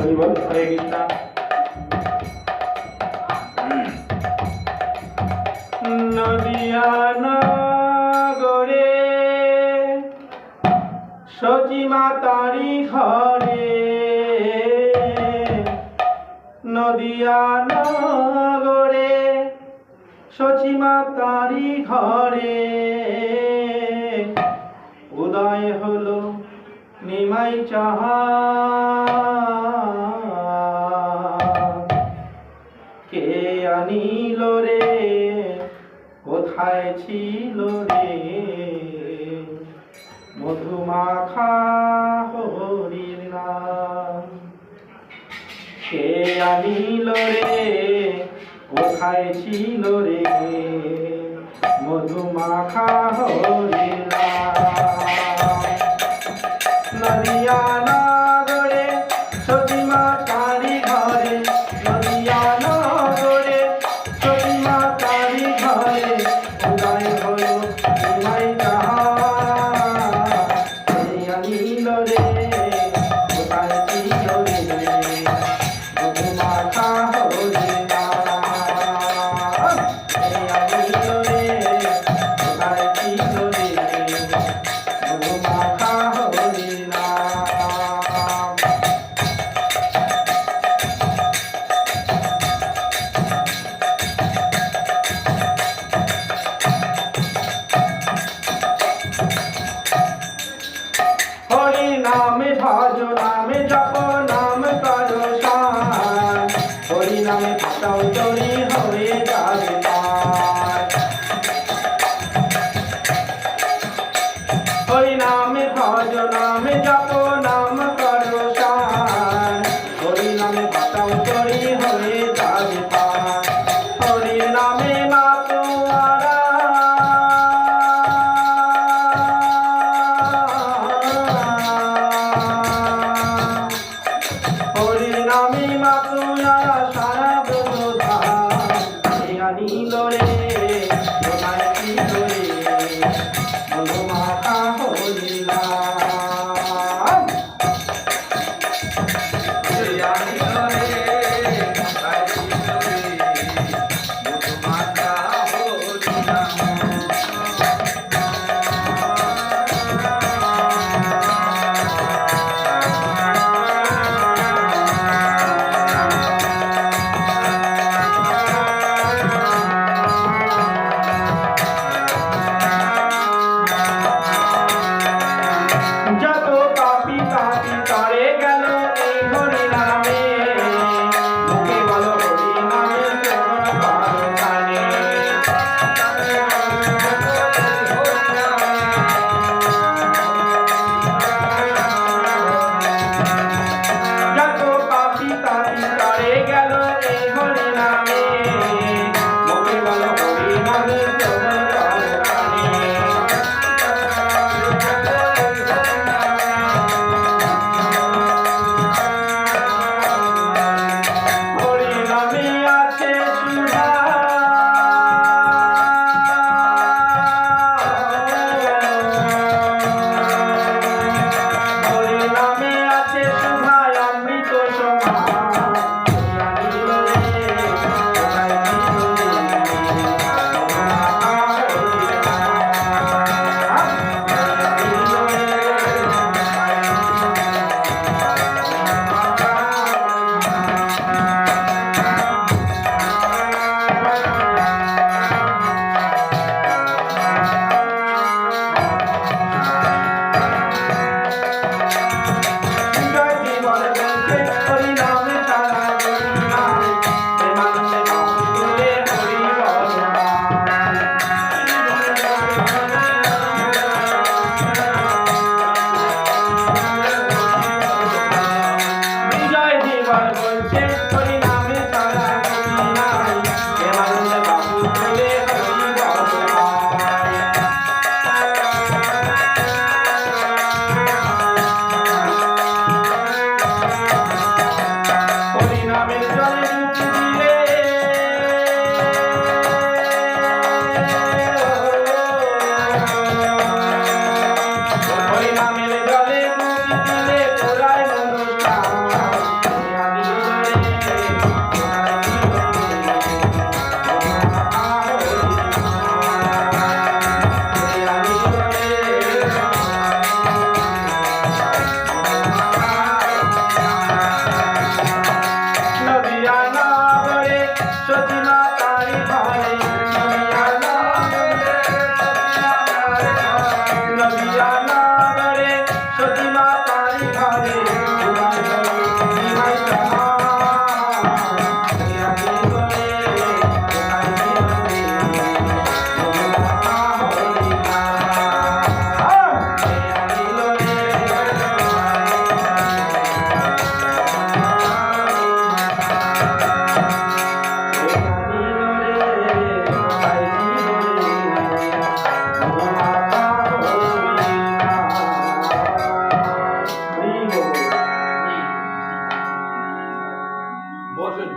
হরি বল হরে কৃষ্ণ। নদিয়া নগরে সচি মাতারি ঘরে, নদিয়া নগরে সচি মাতারি ঘরে উদয় হলো নিমাই চাঁদ। কে আনিল রে, কোথায় ছিল রে, মধুমাখা হরির নাম। কে আনিল রে, কোথায় ছিল রে, মধুমাখা হরির নাম। নদিয়া নগরে সচি মাতারি ঘরে, নদিয়া নগরে সচি মাতারি ঘরে উদয় হলো নিমাই চাঁদ। কে আনিল রে, কোথায় ছিল রে, মধুমাখা হরির নাম। কে আনিল রে, কোথায় ছিল রে, মধুমাখা হরির নাম। হরি নামে ভজ নামে জপ নাম করো সার, হরি নামে ভাষাও তরি হয়ে যাবে পার। হরি নামে ভজ নামে জপ নাম করো সার, হরি নামে ভাষাও তরি হয়ে যাবে পার। হরি নামে মাতোয়ারা হরি নামে মাতোয়ারা সারা বোধা। কে আনিল রে, কোথায় ছিল রে, মধুমাখা হরির নাম। কে আনিল রে, কোথায় ছিল রে, মধুমাখা হরির নাম। যত পাপী তাপী তারে গেল এই হরি নামে, মুখে বলো হরি নামে শ্রবণ করো কানে। যত পাপী তাপী তারে গেল এই হরি নামে, মুখে বলো হরি নামে শ্রবণ করো কানে। হরি নামে আছে সুধা, হরি নামে আছে সুধা অমৃত সমান। কে আনিল রে, কোথায় ছিল রে, মধুমাখা হরির নাম। কে আনিল রে, কোথায় ছিল রে, মধুমাখা জয় জীবন বলছে হরি নামে তারা হরি নামে, প্রেমানন্দে বাবু তুলে হরি বল গান। বিজয় জীবন বলছে হরি নামে তারা হরি নামে, প্রেমানন্দে বাবু তুলে হরি বল গান। হরি নামের জলে ডুব দিলে, হরি নামের জলে ডুব দিলে তোরাই মনুষ্য। বসেন